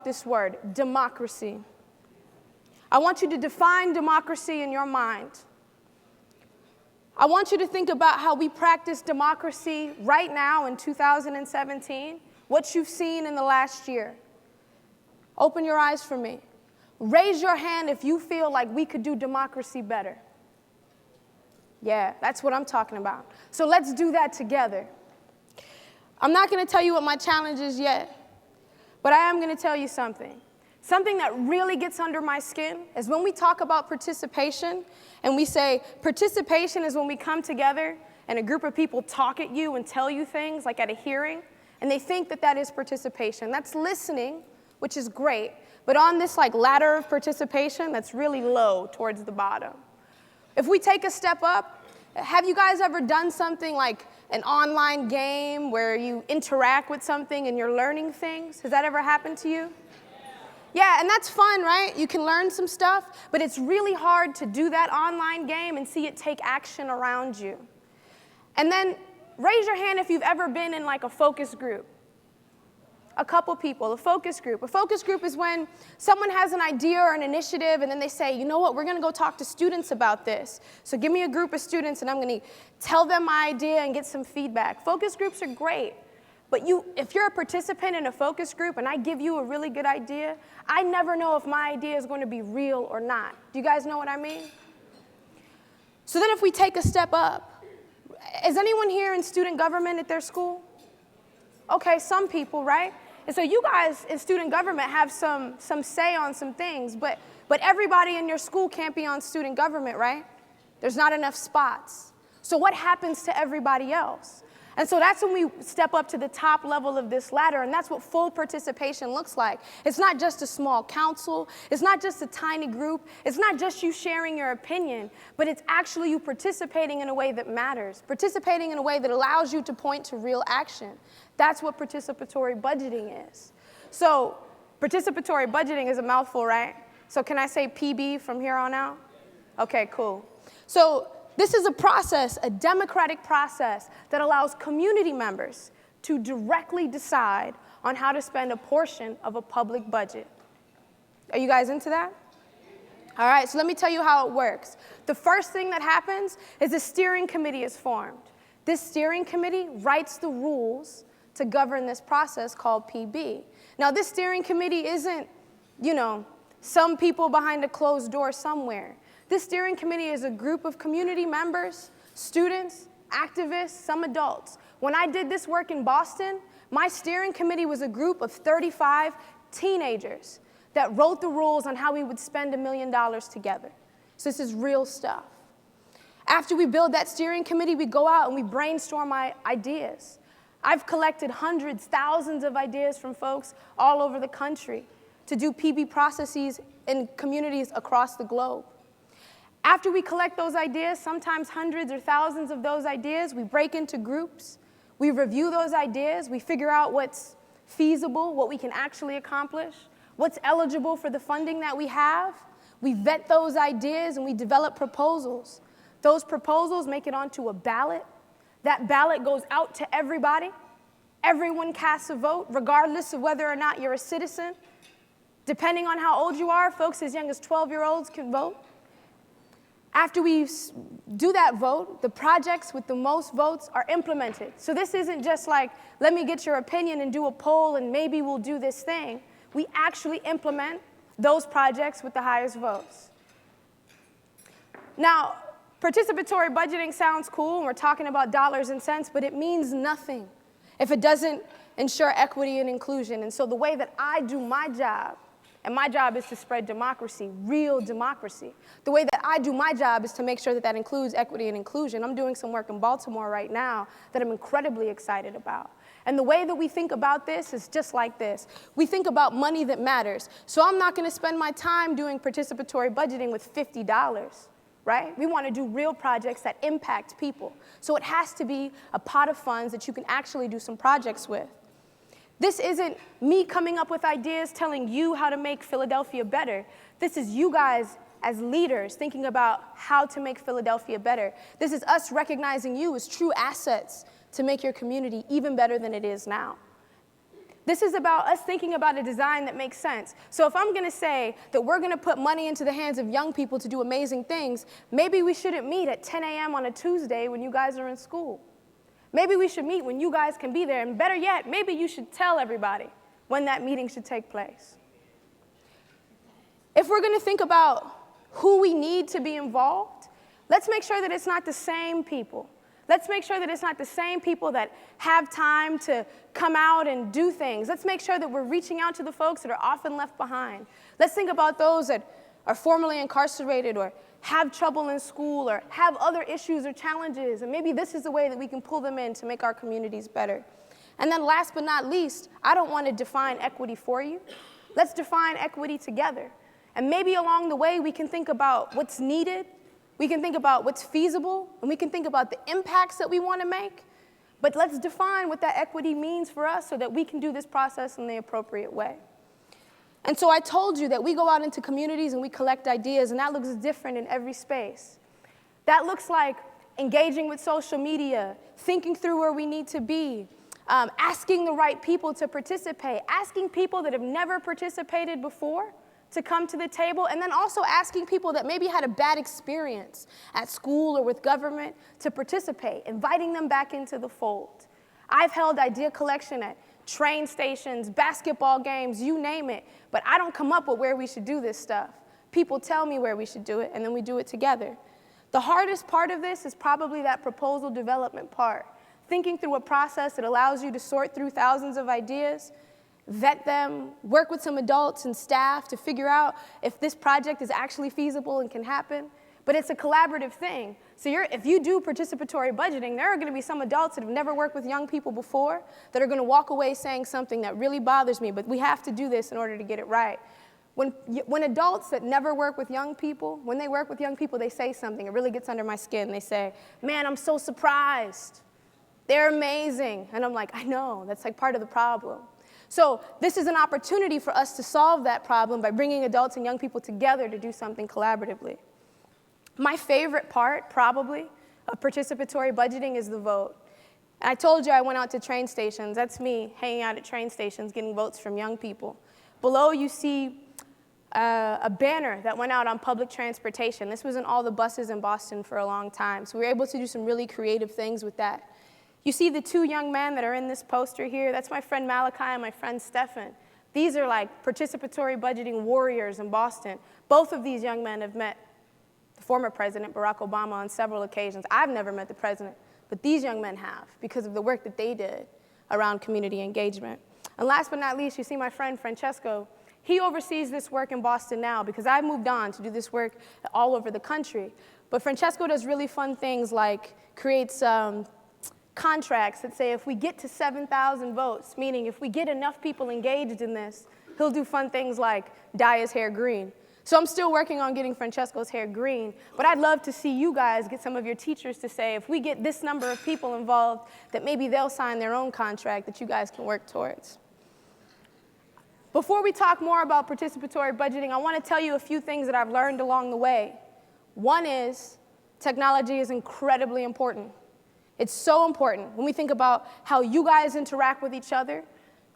this word, democracy. I want you to define democracy in your mind. I want you to think about how we practice democracy right now in 2017, what you've seen in the last year. Open your eyes for me. Raise your hand if you feel like we could do democracy better. Yeah, that's what I'm talking about. So let's do that together. I'm not going to tell you what my challenge is yet, but I am going to tell you something. Something that really gets under my skin is when we talk about participation and we say participation is when we come together and a group of people talk at you and tell you things like at a hearing, and they think that that is participation. That's listening, which is great, but on this ladder of participation, that's really low towards the bottom. If we take a step up, have you guys ever done something like an online game where you interact with something and you're learning things? Has that ever happened to you? Yeah, and that's fun, right? You can learn some stuff, but it's really hard to do that online game and see it take action around you. And then raise your hand if you've ever been in a focus group. A couple people, a focus group. A focus group is when someone has an idea or an initiative and then they say, you know what, we're going to go talk to students about this. So give me a group of students and I'm going to tell them my idea and get some feedback. Focus groups are great. But if you're a participant in a focus group and I give you a really good idea, I never know if my idea is going to be real or not. Do you guys know what I mean? So then if we take a step up, is anyone here in student government at their school? Okay, some people, right? And so you guys in student government have some say on some things, but everybody in your school can't be on student government, right? There's not enough spots. So what happens to everybody else? And so that's when we step up to the top level of this ladder, and that's what full participation looks like. It's not just a small council. It's not just a tiny group. It's not just you sharing your opinion, but it's actually you participating in a way that matters, participating in a way that allows you to point to real action. That's what participatory budgeting is. So participatory budgeting is a mouthful, right? So can I say PB from here on out? Okay, cool. So this is a process, a democratic process that allows community members to directly decide on how to spend a portion of a public budget. Are you guys into that? All right, so let me tell you how it works. The first thing that happens is a steering committee is formed. This steering committee writes the rules to govern this process called PB. Now, this steering committee isn't, some people behind a closed door somewhere. This steering committee is a group of community members, students, activists, some adults. When I did this work in Boston, my steering committee was a group of 35 teenagers that wrote the rules on how we would spend $1 million together. So this is real stuff. After we build that steering committee, we go out and we brainstorm ideas. I've collected hundreds, thousands of ideas from folks all over the country to do PB processes in communities across the globe. After we collect those ideas, sometimes hundreds or thousands of those ideas, we break into groups. We review those ideas. We figure out what's feasible, what we can actually accomplish, what's eligible for the funding that we have. We vet those ideas and we develop proposals. Those proposals make it onto a ballot. That ballot goes out to everybody. Everyone casts a vote, regardless of whether or not you're a citizen. Depending on how old you are, folks as young as 12-year-olds can vote. After we do that vote, the projects with the most votes are implemented. So this isn't just like, let me get your opinion and do a poll and maybe we'll do this thing. We actually implement those projects with the highest votes. Now, participatory budgeting sounds cool, and we're talking about dollars and cents, but it means nothing if it doesn't ensure equity and inclusion. And so the way that I do my job, and my job is to spread democracy, real democracy. The way that I do my job is to make sure that that includes equity and inclusion. I'm doing some work in Baltimore right now that I'm incredibly excited about. And the way that we think about this is just like this. We think about money that matters. So I'm not going to spend my time doing participatory budgeting with $50, right? We want to do real projects that impact people. So it has to be a pot of funds that you can actually do some projects with. This isn't me coming up with ideas telling you how to make Philadelphia better. This is you guys as leaders thinking about how to make Philadelphia better. This is us recognizing you as true assets to make your community even better than it is now. This is about us thinking about a design that makes sense. So if I'm going to say that we're going to put money into the hands of young people to do amazing things, maybe we shouldn't meet at 10 a.m. on a Tuesday when you guys are in school. Maybe we should meet when you guys can be there. And better yet, maybe you should tell everybody when that meeting should take place. If we're going to think about who we need to be involved, let's make sure that it's not the same people. Let's make sure that it's not the same people that have time to come out and do things. Let's make sure that we're reaching out to the folks that are often left behind. Let's think about those that are formerly incarcerated or have trouble in school or have other issues or challenges, and maybe this is the way that we can pull them in to make our communities better. And then last but not least, I don't want to define equity for you. Let's define equity together. And maybe along the way we can think about what's needed, we can think about what's feasible, and we can think about the impacts that we want to make. But let's define what that equity means for us so that we can do this process in the appropriate way. And so I told you that we go out into communities and we collect ideas, and that looks different in every space. That looks like engaging with social media, thinking through where we need to be, asking the right people to participate, asking people that have never participated before to come to the table, and then also asking people that maybe had a bad experience at school or with government to participate, inviting them back into the fold. I've held idea collection at train stations, basketball games, you name it, but I don't come up with where we should do this stuff. People tell me where we should do it, and then we do it together. The hardest part of this is probably that proposal development part, thinking through a process that allows you to sort through thousands of ideas, vet them, work with some adults and staff to figure out if this project is actually feasible and can happen. But it's a collaborative thing. So if you do participatory budgeting, there are going to be some adults that have never worked with young people before that are going to walk away saying something that really bothers me, but we have to do this in order to get it right. When adults that never work with young people, when they work with young people, they say something, it really gets under my skin. They say, man, I'm so surprised. They're amazing. And I'm like, I know, that's like part of the problem. So this is an opportunity for us to solve that problem by bringing adults and young people together to do something collaboratively. My favorite part, probably, of participatory budgeting is the vote. And I told you I went out to train stations. That's me hanging out at train stations getting votes from young people. Below you see a banner that went out on public transportation. This was in all the buses in Boston for a long time. So we were able to do some really creative things with that. You see the two young men that are in this poster here? That's my friend Malachi and my friend Stefan. These are like participatory budgeting warriors in Boston. Both of these young men have met the former president, Barack Obama, on several occasions. I've never met the president, but these young men have because of the work that they did around community engagement. And last but not least, you see my friend Francesco. He oversees this work in Boston now because I've moved on to do this work all over the country. But Francesco does really fun things like creates contracts that say if we get to 7,000 votes, meaning if we get enough people engaged in this, he'll do fun things like dye his hair green. So I'm still working on getting Francesco's hair green, but I'd love to see you guys get some of your teachers to say if we get this number of people involved, that maybe they'll sign their own contract that you guys can work towards. Before we talk more about participatory budgeting, I want to tell you a few things that I've learned along the way. One is technology is incredibly important. It's so important. When we think about how you guys interact with each other,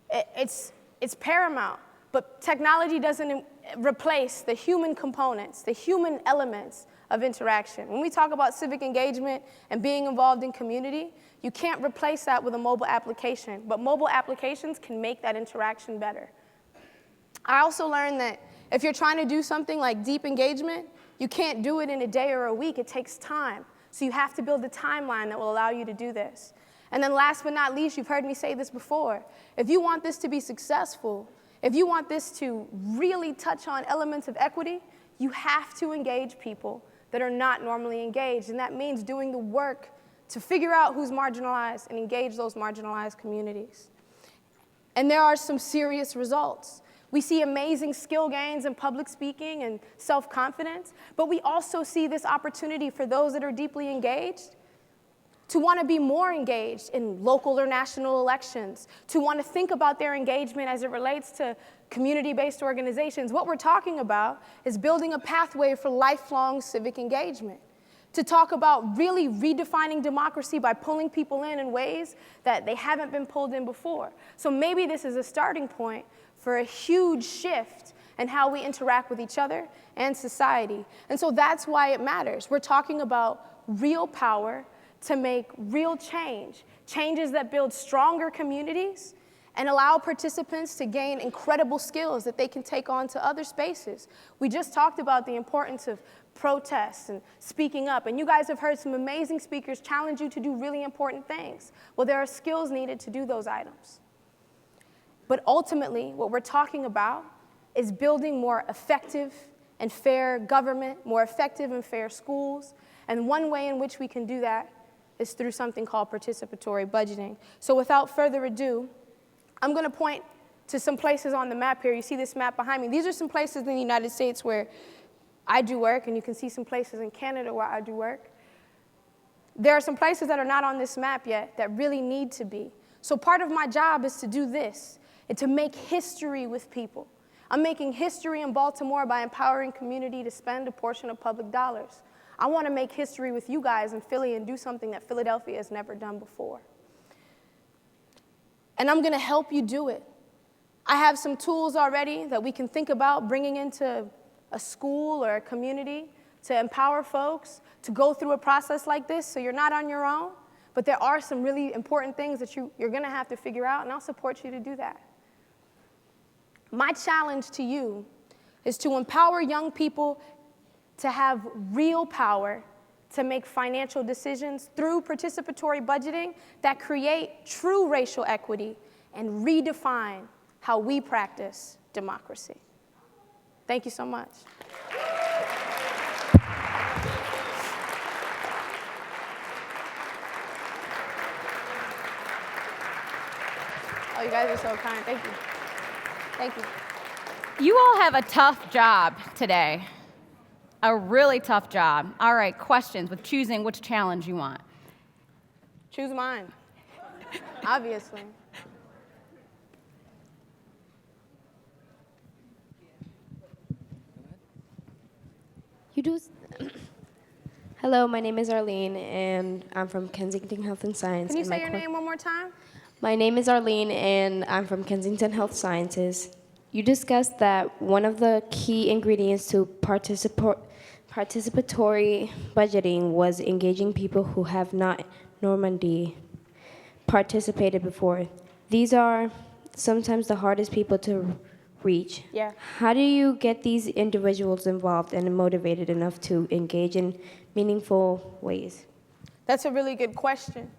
it's paramount. But technology doesn't replace the human components, the human elements of interaction. When we talk about civic engagement and being involved in community, you can't replace that with a mobile application. But mobile applications can make that interaction better. I also learned that if you're trying to do something like deep engagement, you can't do it in a day or a week. It takes time. So you have to build a timeline that will allow you to do this. And then last but not least, you've heard me say this before. If you want this to be successful, if you want this to really touch on elements of equity, you have to engage people that are not normally engaged. And that means doing the work to figure out who's marginalized and engage those marginalized communities. And there are some serious results. We see amazing skill gains in public speaking and self-confidence, but we also see this opportunity for those that are deeply engaged to want to be more engaged in local or national elections, to want to think about their engagement as it relates to community-based organizations. What we're talking about is building a pathway for lifelong civic engagement. to talk about really redefining democracy by pulling people in ways that they haven't been pulled in before. So maybe this is a starting point for a huge shift in how we interact with each other and society. And so that's why it matters. We're talking about real power to make real change, changes that build stronger communities and allow participants to gain incredible skills that they can take on to other spaces. We just talked about the importance of protests and speaking up, and you guys have heard some amazing speakers challenge you to do really important things. Well, there are skills needed to do those items. But ultimately, what we're talking about is building more effective and fair government, more effective and fair schools, and one way in which we can do that is through something called participatory budgeting. So without further ado, I'm going to point to some places on the map here. You see this map behind me. These are some places in the United States where I do work, and you can see some places in Canada where I do work. There are some places that are not on this map yet that really need to be. So part of my job is to do this, and to make history with people. I'm making history in Baltimore by empowering community to spend a portion of public dollars. I want to make history with you guys in Philly and do something that Philadelphia has never done before. And I'm going to help you do it. I have some tools already that we can think about bringing into a school or a community to empower folks to go through a process like this so you're not on your own. But there are some really important things that you're going to have to figure out, and I'll support you to do that. My challenge to you is to empower young people to have real power to make financial decisions through participatory budgeting that create true racial equity and redefine how we practice democracy. Thank you so much. Oh, you guys are so kind. Thank you. Thank you. You all have a tough job today. A really tough job. All right, questions with choosing which challenge you want. Choose mine, obviously. Hello, my name is Arlene, and I'm from Kensington Health and Sciences. Can you say your name one more time? My name is Arlene, and I'm from Kensington Health Sciences. You discussed that one of the key ingredients to participatory budgeting was engaging people who have not normally participated before. These are sometimes the hardest people to reach. Yeah. How do you get these individuals involved and motivated enough to engage in meaningful ways? That's a really good question.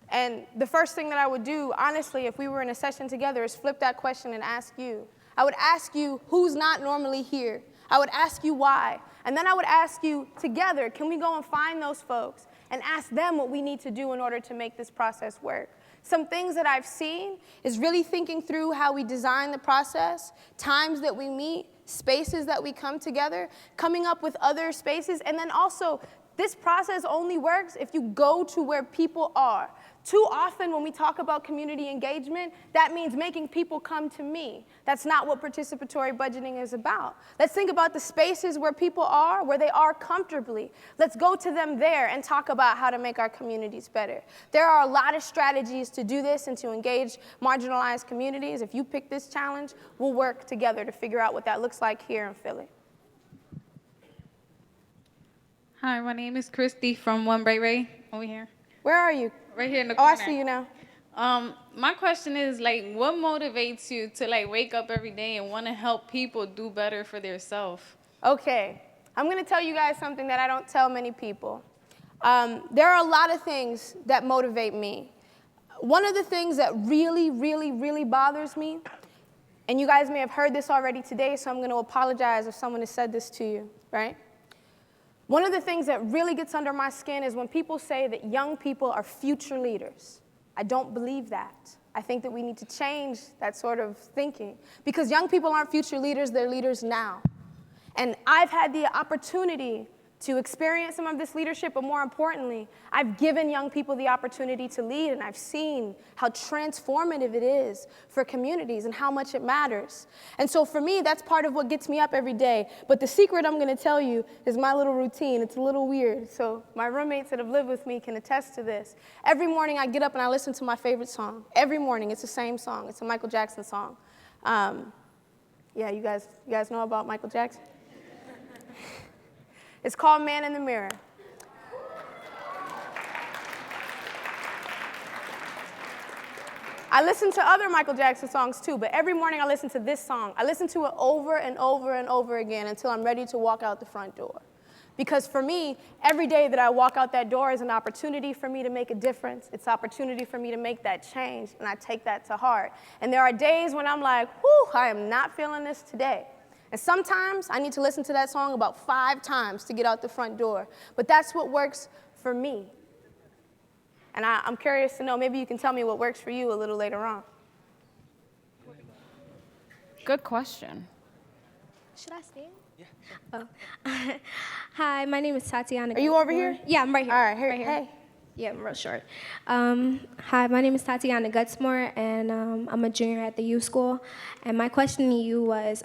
And the first thing that I would do, honestly, if we were in a session together, is flip that question and ask you. I would ask you who's not normally here. I would ask you why. And then I would ask you together, can we go and find those folks and ask them what we need to do in order to make this process work? Some things that I've seen is really thinking through how we design the process, times that we meet, spaces that we come together, coming up with other spaces, and then also this process only works if you go to where people are. Too often when we talk about community engagement, that means making people come to me. That's not what participatory budgeting is about. Let's think about the spaces where people are, where they are comfortably. Let's go to them there and talk about how to make our communities better. There are a lot of strategies to do this and to engage marginalized communities. If you pick this challenge, we'll work together to figure out what that looks like here in Philly. Hi, my name is Christy from One Bright Ray over here. Where are you? Right here in the Oh, I corner. see you now. My question is, what motivates you to, wake up every day and want to help people do better for themselves? Okay, I'm going to tell you guys something that I don't tell many people. There are a lot of things that motivate me. One of the things that really, really, really bothers me, and you guys may have heard this already today, so I'm going to apologize if someone has said this to you, right? One of the things that really gets under my skin is when people say that young people are future leaders. I don't believe that. I think that we need to change that sort of thinking because young people aren't future leaders, they're leaders now. And I've had the opportunity to experience some of this leadership, but more importantly, I've given young people the opportunity to lead, and I've seen how transformative it is for communities and how much it matters. And so for me, that's part of what gets me up every day. But the secret I'm going to tell you is my little routine. It's a little weird, so my roommates that have lived with me can attest to this. Every morning I get up and I listen to my favorite song. Every morning, it's the same song. It's a Michael Jackson song. Yeah, you guys know about Michael Jackson? It's called Man in the Mirror. I listen to other Michael Jackson songs too, but every morning I listen to this song. I listen to it over and over and over again until I'm ready to walk out the front door. Because for me, every day that I walk out that door is an opportunity for me to make a difference. It's an opportunity for me to make that change, and I take that to heart. And there are days when I'm like, whew, I am not feeling this today. And sometimes I need to listen to that song about 5 times to get out the front door. But that's what works for me. And I'm curious to know, maybe you can tell me what works for you a little later on. Good question. Should I stand? Yeah. Oh. Hi, my name is Tatiana. Are you over here? Yeah, I'm right here. All right, right here. Hey. Yeah, I'm real short. Hi, my name is Tatiana Gutsmore, and I'm a junior at the youth school. And my question to you was,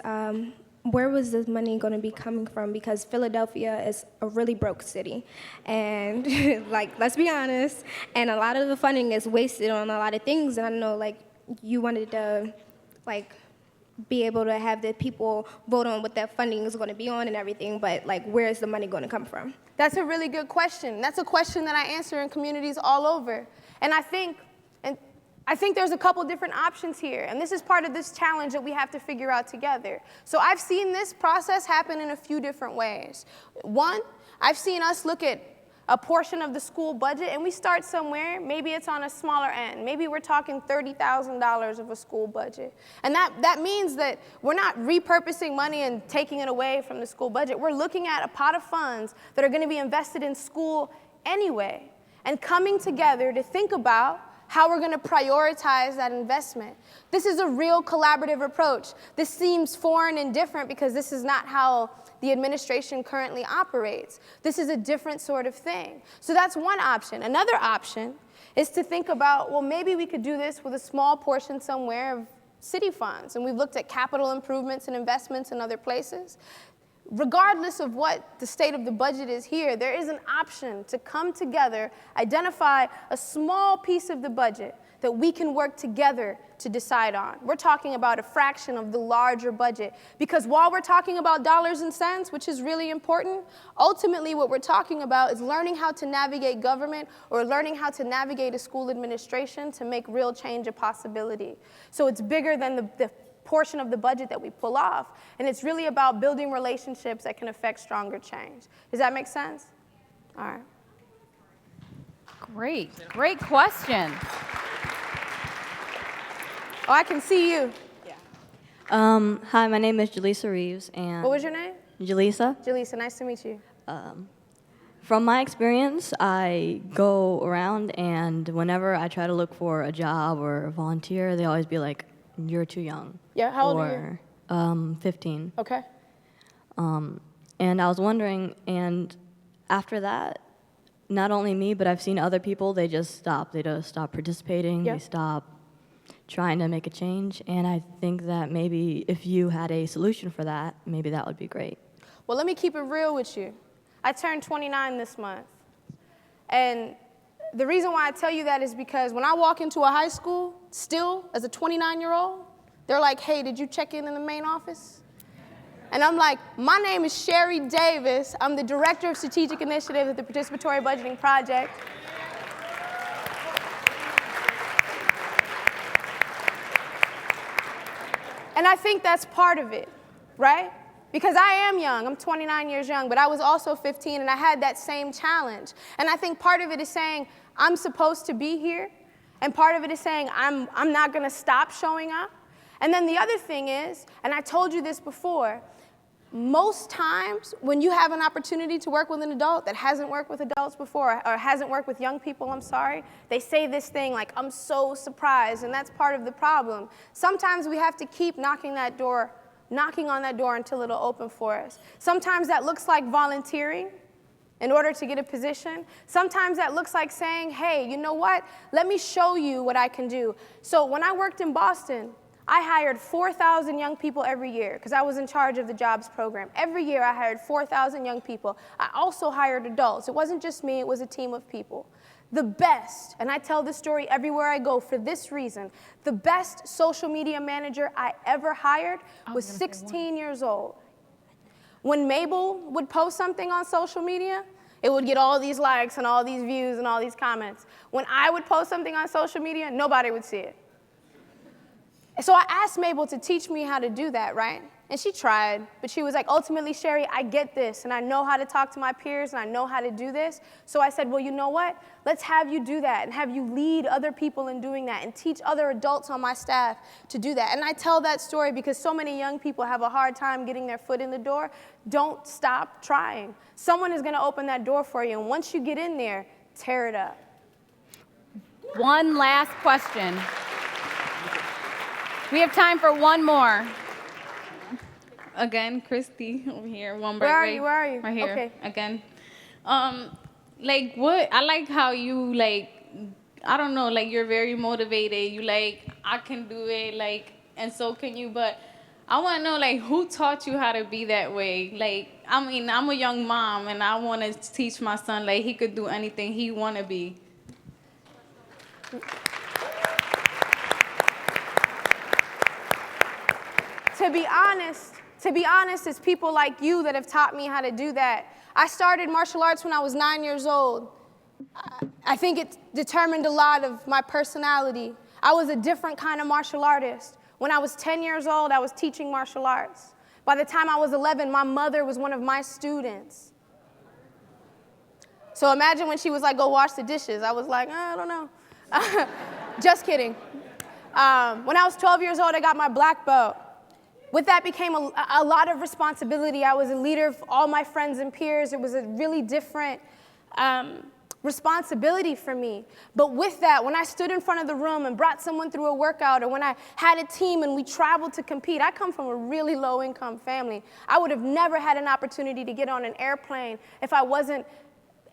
where was this money going to be coming from? Because Philadelphia is a really broke city. And, like, let's be honest, and a lot of the funding is wasted on a lot of things. And I know, like, you wanted to, like, be able to have the people vote on what that funding is going to be on and everything, but, like, where is the money going to come from? That's a really good question. That's a question that I answer in communities all over. And I think there's a couple different options here, and this is part of this challenge that we have to figure out together. So I've seen this process happen in a few different ways. One, I've seen us look at a portion of the school budget, and we start somewhere. Maybe it's on a smaller end. Maybe we're talking $30,000 of a school budget. And that means that we're not repurposing money and taking it away from the school budget. We're looking at a pot of funds that are going to be invested in school anyway, and coming together to think about how we're going to prioritize that investment. This is a real collaborative approach. This seems foreign and different because this is not how the administration currently operates. This is a different sort of thing. So that's one option. Another option is to think about, well, maybe we could do this with a small portion somewhere of city funds. And we've looked at capital improvements and investments in other places. Regardless of what the state of the budget is here, there is an option to come together, identify a small piece of the budget that we can work together to decide on. We're talking about a fraction of the larger budget, because while we're talking about dollars and cents, which is really important, ultimately what we're talking about is learning how to navigate government or learning how to navigate a school administration to make real change a possibility. So it's bigger than the portion of the budget that we pull off, and it's really about building relationships that can affect stronger change. Does that make sense? All right. Great question. Oh, I can see you. Hi, my name is Jaleesa Reeves, and What was your name? Jaleesa. Jaleesa, nice to meet you. From my experience, I go around, and whenever I try to look for a job or volunteer, they always be like, "You're too young." Yeah, how old are you? 15. Okay. And I was wondering, and after that, not only me, but I've seen other people, they just stop. They just stop participating. Yeah. They stop trying to make a change. And I think that maybe if you had a solution for that, maybe that would be great. Well, let me keep it real with you. I turned 29 this month. And the reason why I tell you that is because when I walk into a high school, still as a 29-year-old, they're like, "Hey, did you check in the main office?" And I'm like, "My name is Shari Davis. I'm the Director of Strategic Initiatives at the Participatory Budgeting Project." And I think that's part of it, right? Because I am young, I'm 29 years young, but I was also 15 and I had that same challenge. And I think part of it is saying, I'm supposed to be here. And part of it is saying, I'm not gonna stop showing up. And then the other thing is, and I told you this before, most times when you have an opportunity to work with an adult that hasn't worked with adults before or hasn't worked with young people, they say this thing like, "I'm so surprised," and that's part of the problem. Sometimes we have to keep knocking on that door until it'll open for us. Sometimes that looks like volunteering. in order to get a position. Sometimes that looks like saying, hey, you know what? Let me show you what I can do. So when I worked in Boston, I hired 4,000 young people every year because I was in charge of the jobs program. Every year I hired 4,000 young people. I also hired adults. It wasn't just me, it was a team of people. The best, and I tell this story everywhere I go for this reason, the best social media manager I ever hired was 16 years old. When Mabel would post something on social media, it would get all these likes and all these views and all these comments. When I would post something on social media, nobody would see it. So I asked Mabel to teach me how to do that, right? And she tried, but she was like, ultimately, Shari, I get this, and I know how to talk to my peers, and I know how to do this. So I said, well, you know what? Let's have you do that, and have you lead other people in doing that, and teach other adults on my staff to do that. And I tell that story because so many young people have a hard time getting their foot in the door. Don't stop trying. Someone is going to open that door for you, and once you get in there, tear it up. One last question. We have time for one more. Again, Christy over here. Where are you? Right here. Okay. Again. Like what? I like how you like. I don't know. Like you're very motivated. You like I can do it. Like and so can you. But I want to know like who taught you how to be that way. Like I mean I'm a young mom and I want to teach my son like he could do anything he want to be. To be honest, it's people like you that have taught me how to do that. I started martial arts when I was 9 years old. I think it determined a lot of my personality. I was a different kind of martial artist. When I was 10 years old, I was teaching martial arts. By the time I was 11, my mother was one of my students. So imagine when she was like, go wash the dishes. I was like, I don't know. Just kidding. When I was 12 years old, I got my black belt. With that became a lot of responsibility. I was a leader of all my friends and peers. It was a really different responsibility for me. But with that, when I stood in front of the room and brought someone through a workout, or when I had a team and we traveled to compete, I come from a really low-income family. I would have never had an opportunity to get on an airplane if I wasn't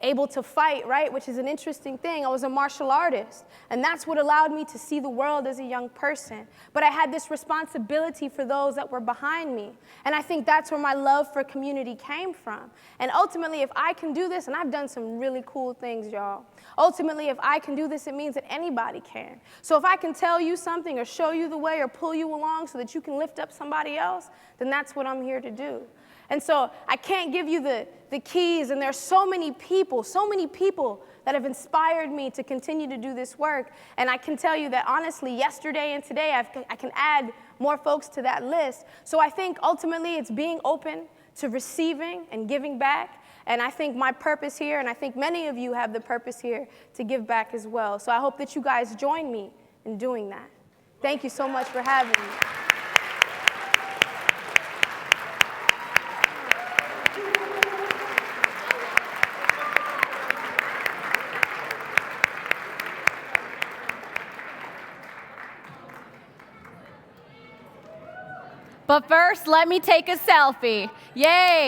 able to fight, right? Which is an interesting thing. I was a martial artist, and that's what allowed me to see the world as a young person. But I had this responsibility for those that were behind me, and I think that's where my love for community came from. And ultimately, if I can do this, and I've done some really cool things, y'all. Ultimately, if I can do this, it means that anybody can. So if I can tell you something or show you the way or pull you along so that you can lift up somebody else, then that's what I'm here to do. And so I can't give you the keys, and there's so many people that have inspired me to continue to do this work. And I can tell you that honestly, yesterday and today, I can add more folks to that list. So I think ultimately it's being open to receiving and giving back. And I think my purpose here, and I think many of you have the purpose here to give back as well. So I hope that you guys join me in doing that. Thank you so much for having me. But first, let me take a selfie. Yay!